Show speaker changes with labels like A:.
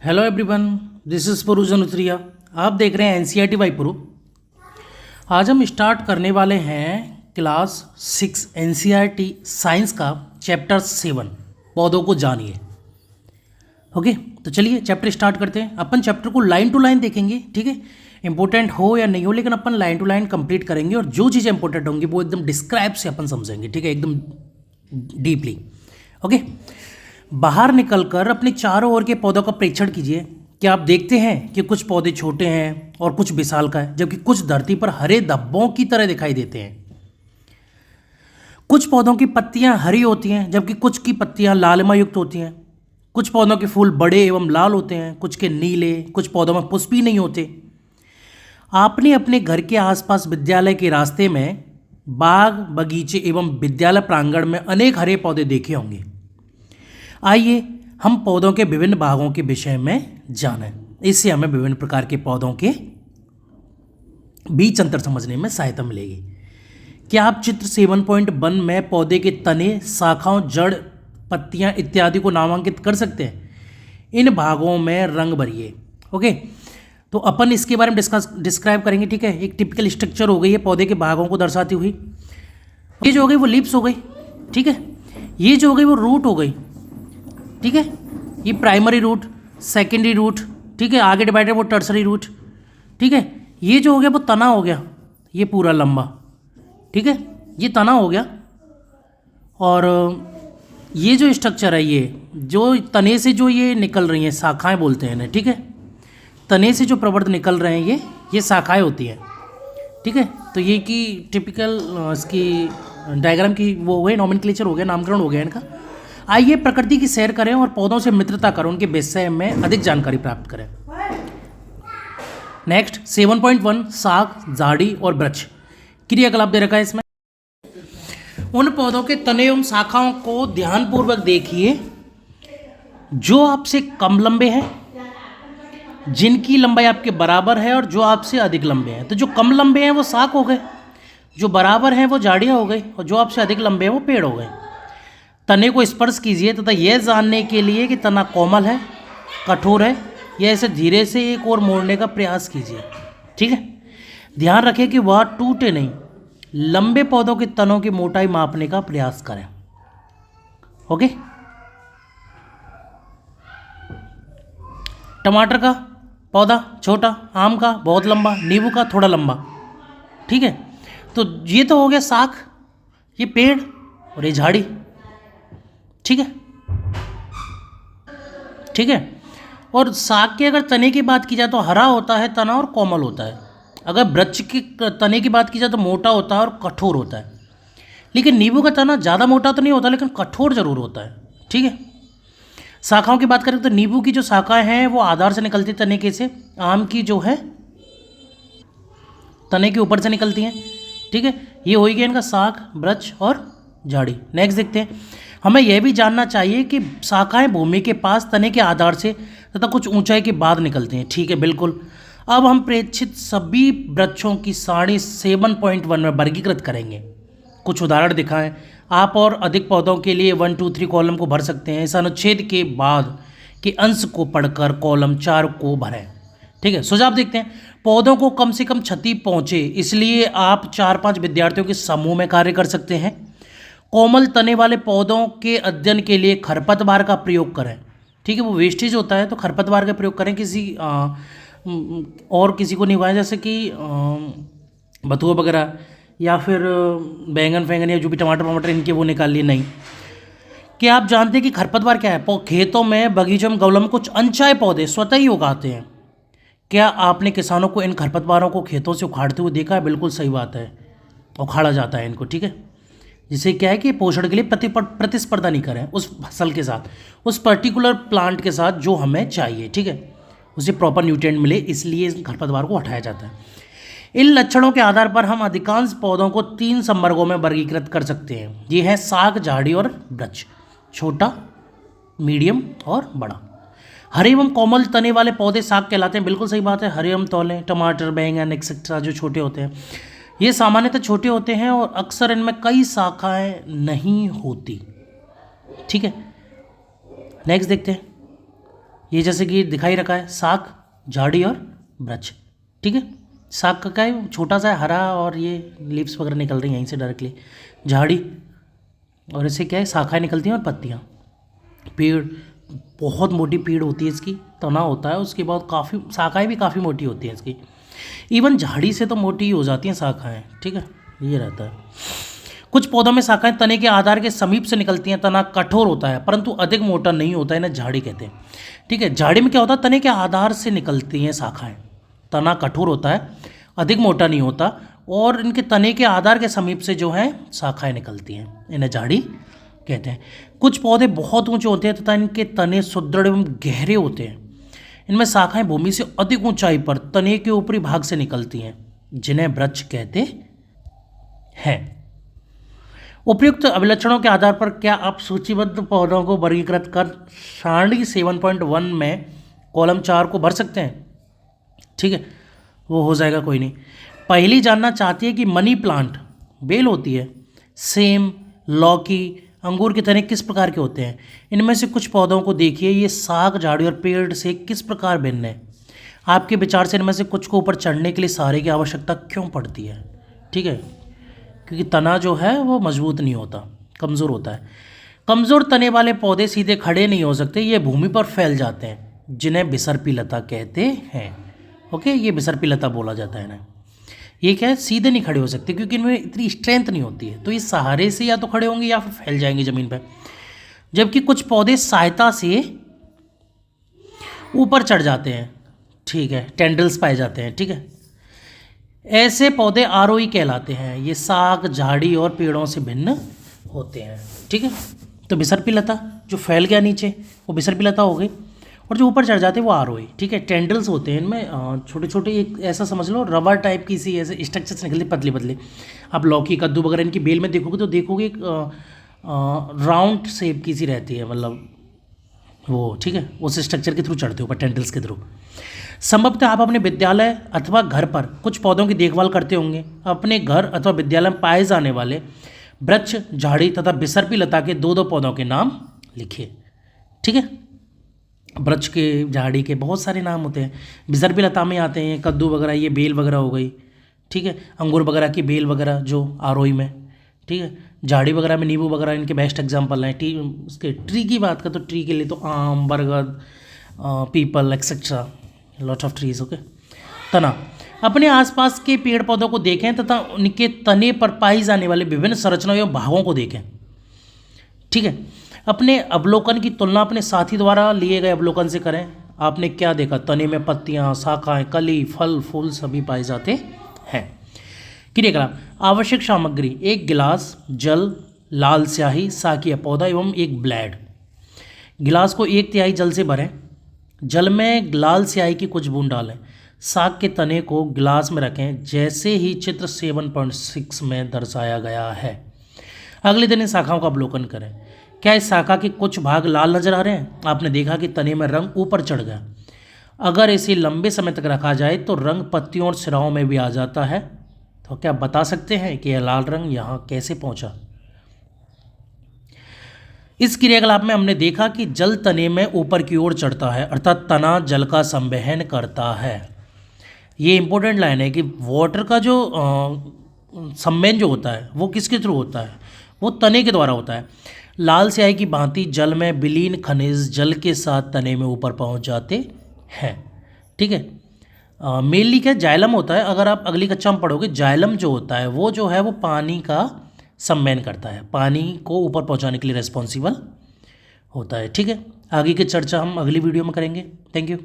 A: Hello everyone, this is Purujan Utriya. आप देख रहे हैं एनसीईआरटी बाय पुरु। आज हम स्टार्ट करने वाले हैं क्लास 6 एनसीईआरटी साइंस का चैप्टर 7 पौधों को जानिए। ओके, तो चलिए चैप्टर स्टार्ट करते हैं। अपन चैप्टर को लाइन टू लाइन देखेंगे, ठीक है। इंपॉर्टेंट हो या नहीं हो, लेकिन अपन लाइन टू लाइन कंप्लीट करेंगे और जो चीज़ें इंपॉर्टेंट होंगी वो एकदम डिस्क्राइब से अपन समझेंगे, ठीक है, एकदम डीपली। ओके, बाहर निकलकर अपने चारों ओर के पौधों का प्रेक्षण कीजिए। क्या आप देखते हैं कि कुछ पौधे छोटे हैं और कुछ विशालकाय, जबकि कुछ धरती पर हरे धब्बों की तरह दिखाई देते हैं। कुछ पौधों की पत्तियां हरी होती हैं, जबकि कुछ की पत्तियां लालिमा युक्त होती हैं। कुछ पौधों के फूल बड़े एवं लाल होते हैं, कुछ के नीले, कुछ पौधों में पुष्प ही नहीं होते। आपने अपने घर के आसपास विद्यालय के रास्ते में बाग, बगीचे एवं विद्यालय प्रांगण में अनेक हरे पौधे देखे होंगे। आइए हम पौधों के विभिन्न भागों के विषय में जानें। इससे हमें विभिन्न प्रकार के पौधों के बीच अंतर समझने में सहायता मिलेगी। क्या आप चित्र 7.1 में पौधे के तने, शाखाओं, जड़, पत्तियां इत्यादि को नामांकित कर सकते हैं? इन भागों में रंग भरिए। ओके, तो अपन इसके बारे में डिस्क्राइब करेंगे, ठीक है। एक टिपिकल स्ट्रक्चर हो गई है पौधे के भागों को दर्शाती हुई। ये जो हो गई वो लीव्स हो गई, ठीक है। ये जो हो गई वो रूट हो गई, ठीक है। ये प्राइमरी रूट, सेकेंडरी रूट, ठीक है। आगे डिवाइडेड वो टर्सरी रूट, ठीक है। ये जो हो गया वो तना हो गया, ये पूरा लंबा, ठीक है, ये तना हो गया। और ये जो स्ट्रक्चर है, ये जो तने से जो ये निकल रही हैं शाखाएं बोलते हैं इन्हें, ठीक है। तने से जो प्रवर्ध निकल रहे हैं ये शाखाएं होती हैं, ठीक है। तो ये की टिपिकल इसकी डायग्राम की वो हो गई, नॉमेनक्लेचर हो गया, नामकरण हो गया इनका। आइए प्रकृति की सैर करें और पौधों से मित्रता करें, उनके विषय में अधिक जानकारी प्राप्त करें। नेक्स्ट 7.1 शाख, झाड़ी और वृक्ष। क्रियाकलाप दे रखा है इसमें। उन पौधों के तने एवं शाखाओं को ध्यानपूर्वक देखिए जो आपसे कम लंबे हैं, जिनकी लंबाई आपके बराबर है, और जो आपसे अधिक लंबे हैं। तो जो कम लंबे हैं वो शाख हो गए, जो बराबर हैं वो झाड़ियाँ हो गई, और जो आपसे अधिक लंबे हैं वो पेड़ हो गए। तने को स्पर्श कीजिए तथा यह जानने के लिए कि तना कोमल है, कठोर है, या इसे धीरे से एक और मोड़ने का प्रयास कीजिए, ठीक है। ध्यान रखें कि वह टूटे नहीं। लंबे पौधों के तनों की मोटाई मापने का प्रयास करें। ओके, टमाटर का पौधा छोटा, आम का बहुत लंबा, नींबू का थोड़ा लंबा, ठीक है। तो ये तो हो गया शाख, ये पेड़ और ये झाड़ी, ठीक है, ठीक है। और शाख के अगर तने की बात की जाए तो हरा होता है तना और कोमल होता है। अगर वृक्ष के तने की बात की जाए तो मोटा होता है और कठोर होता है। लेकिन नींबू का तना ज़्यादा मोटा तो नहीं होता, लेकिन कठोर जरूर होता है, ठीक है। शाखाओं की बात करें तो नींबू की जो शाखाएं हैं वो आधार से निकलती है तने के से, आम की जो है तने के ऊपर से निकलती हैं, ठीक है। ये हो गया इनका शाख, वृक्ष और झाड़ी। नेक्स्ट देखते हैं। हमें यह भी जानना चाहिए कि शाखाएं भूमि के पास तने के आधार से तथा कुछ ऊंचाई के बाद निकलती हैं, ठीक है, बिल्कुल। अब हम प्रेक्षित सभी वृक्षों की सारणी 7.1 में वर्गीकृत करेंगे। कुछ उदाहरण दिखाएं। आप और अधिक पौधों के लिए 1, 2, 3 कॉलम को भर सकते हैं। इस अनुच्छेद के बाद के अंश को पढ़कर कॉलम 4 को भरें, ठीक है। सुझाव देखते हैं। पौधों को कम से कम क्षति पहुंचे, इसलिए आप 4-5 विद्यार्थियों के समूह में कार्य कर सकते हैं। कोमल तने वाले पौधों के अध्ययन के लिए खरपतवार का प्रयोग करें, ठीक है। वो वेस्टेज होता है तो खरपतवार का प्रयोग करें, किसी और किसी को नहीं उगाएं, जैसे कि बथुआ वगैरह या फिर बैंगन फैंगन या जो भी टमाटर वमाटर इनके वो निकाल लिए, नहीं। क्या आप जानते हैं कि खरपतवार क्या है? खेतों में, बगीचों में, गमलों में कुछ अनचाहे पौधे स्वतः ही उगाते हैं। क्या आपने किसानों को इन खरपतवारों को खेतों से उखाड़ते हुए देखा है? बिल्कुल सही बात है, उखाड़ा जाता है इनको, ठीक है। जिससे क्या है कि पोषण के लिए प्रतिस्पर्धा नहीं करें उस फसल के साथ, उस पर्टिकुलर प्लांट के साथ जो हमें चाहिए, ठीक है, उसे प्रॉपर न्यूट्रिएंट मिले, इसलिए इस खरपतवार को हटाया जाता है। इन लक्षणों के आधार पर हम अधिकांश पौधों को 3 संवर्गों में वर्गीकृत कर सकते हैं। ये हैं शाख, झाड़ी और वृक्ष। छोटा, मीडियम और बड़ा। हरे एवं कोमल तने वाले पौधे शाख कहलाते हैं, बिल्कुल सही बात है। हरे एवं तौले, टमाटर, बैंगन एक्सेट्रा जो छोटे होते हैं, ये सामान्यतः छोटे होते हैं और अक्सर इनमें कई शाखाएं नहीं होती, ठीक है। नेक्स्ट देखते हैं। ये जैसे कि दिखाई रखा है, शाक, झाड़ी और वृक्ष। ठीक है, शाक का क्या है, छोटा सा है, हरा, और ये लीव्स वगैरह निकल रही हैं यहीं से डायरेक्टली। झाड़ी, और इससे क्या है, शाखाएं निकलती हैं और पत्तियाँ। पेड़, बहुत मोटी पेड़ होती है इसकी, तना होता है, उसके बाद काफ़ी शाखाएं भी काफ़ी मोटी होती हैं इसकी। इवन झाड़ी से तो मोटी ही हो जाती हैं शाखाएं। ठीक है, ये रहता है। कुछ पौधों में शाखाएं तने के आधार के समीप से निकलती हैं। तना कठोर होता है परंतु अधिक मोटा नहीं होता है, इन्हें झाड़ी कहते हैं। ठीक है, झाड़ी में क्या होता है, तने के आधार से निकलती हैं शाखाएं। तना कठोर होता है, अधिक मोटा नहीं होता, और इनके तने के आधार के समीप से जो है शाखाएं निकलती हैं, इन्हें झाड़ी कहते हैं। कुछ पौधे बहुत ऊंचे होते हैं तथा इनके तने सुदृढ़ एवं गहरे होते हैं। इनमें शाखाएं भूमि से अधिक ऊंचाई पर तने के ऊपरी भाग से निकलती हैं, जिन्हें वृक्ष कहते हैं। उपयुक्त अभिलक्षणों के आधार पर क्या आप सूचीबद्ध पौधों को वर्गीकृत कर सारणी 7.1 में कॉलम 4 को भर सकते हैं? ठीक है, वो हो जाएगा, कोई नहीं। पहली जानना चाहती है कि मनी प्लांट, बेल होती है, सेम, लौकी, अंगूर के तने किस प्रकार के होते हैं? इनमें से कुछ पौधों को देखिए, ये साग, झाड़ी और पेड़ से किस प्रकार भिन्न है? आपके विचार से इनमें से कुछ को ऊपर चढ़ने के लिए सहारे की आवश्यकता क्यों पड़ती है? ठीक है, क्योंकि तना जो है वो मजबूत नहीं होता, कमज़ोर होता है। कमज़ोर तने वाले पौधे सीधे खड़े नहीं हो सकते, ये भूमि पर फैल जाते हैं, जिन्हें बिसर्पी लता कहते हैं। ओके, ये बिसर्पी लता बोला जाता है इन्हें। ये क्या है, सीधे नहीं खड़े हो सकते क्योंकि इनमें इतनी स्ट्रेंथ नहीं होती है, तो ये सहारे से या तो खड़े होंगे या फिर फैल जाएंगे ज़मीन पर। जबकि कुछ पौधे सहायता से ऊपर चढ़ जाते हैं। ठीक है, टेंडल्स पाए जाते हैं। ठीक है, ऐसे पौधे आरोही कहलाते हैं। ये साग, झाड़ी और पेड़ों से भिन्न होते हैं। ठीक है, तो बिसर्पी लता जो फैल गया नीचे वो बिसर्पी लता हो गई, और जो ऊपर चढ़ जाते हैं वो आरोही। ठीक है, टेंडल्स होते हैं इनमें, छोटे छोटे, एक ऐसा समझ लो रबर टाइप की सी ऐसे स्ट्रक्चर्स निकलते, पतले पतले। आप लौकी, कद्दू वगैरह इनकी बेल में देखोगे तो देखोगे एक राउंड शेप की सी रहती है, मतलब वो। ठीक है, उस स्ट्रक्चर के थ्रू चढ़ते हो ऊपर, टेंडल्स के थ्रू। संभवतः आप अपने विद्यालय अथवा घर पर कुछ पौधों की देखभाल करते होंगे। अपने घर अथवा विद्यालय में पाए जाने वाले वृक्ष, झाड़ी तथा बिसर्पी लता के दो दो पौधों के नाम लिखिए। ठीक है, वृक्ष के, झाड़ी के बहुत सारे नाम होते हैं। बिसर्पी लता में आते हैं कद्दू वगैरह, ये बेल वगैरह हो गई। ठीक है, अंगूर वगैरह की बेल वगैरह जो आरोही में। ठीक है, झाड़ी वगैरह में नींबू वगैरह इनके बेस्ट एग्जाम्पल हैं। उसके ट्री की बात करें तो ट्री के लिए तो आम, बरगद, people etcetera, lot of trees. Okay, तना, अपने आसपास के पेड़ पौधों को देखें तथा उनके तने पर पाई जाने वाले विभिन्न संरचनाओं एवं भागों को देखें। ठीक है, अपने अवलोकन की तुलना अपने साथी द्वारा लिए गए अवलोकन से करें। आपने क्या देखा? तने में पत्तियां, शाखाएं, कली, फल, फूल सभी पाए जाते हैं। क्रियाकलाप, आवश्यक सामग्री: एक गिलास, जल, लाल स्याही, साकीय पौधा एवं एक ब्लेड। गिलास को 1/3 जल से भरें, जल में लाल स्याही की कुछ बूंद डालें, साग के तने को गिलास में रखें जैसे ही चित्र 7.6 में दर्शाया गया है। अगले दिन इन शाखाओं का अवलोकन करें। क्या इस शाखा के कुछ भाग लाल नजर आ रहे हैं? आपने देखा कि तने में रंग ऊपर चढ़ गया। अगर इसे लंबे समय तक रखा जाए तो रंग पत्तियों और सिराओं में भी आ जाता है। तो क्या आप बता सकते हैं कि यह लाल रंग यहाँ कैसे पहुँचा? इस क्रियाकलाप में हमने देखा कि जल तने में ऊपर की ओर चढ़ता है, अर्थात तना जल का संवहन करता है। ये इंपॉर्टेंट लाइन है कि वाटर का जो संवहन जो होता है वो किसके थ्रू होता है? वो तने के द्वारा होता है। लाल स्याही की भांति जल में विलीन खनिज जल के साथ तने में ऊपर पहुंच जाते हैं। ठीक है, मेनली क्या जाइलम होता है, अगर आप अगली कक्षा में पढ़ोगे, जाइलम जो होता है वो पानी का संवहन करता है, पानी को ऊपर पहुंचाने के लिए रिस्पॉन्सिबल होता है। ठीक है, आगे की चर्चा हम अगली वीडियो में करेंगे। Thank you.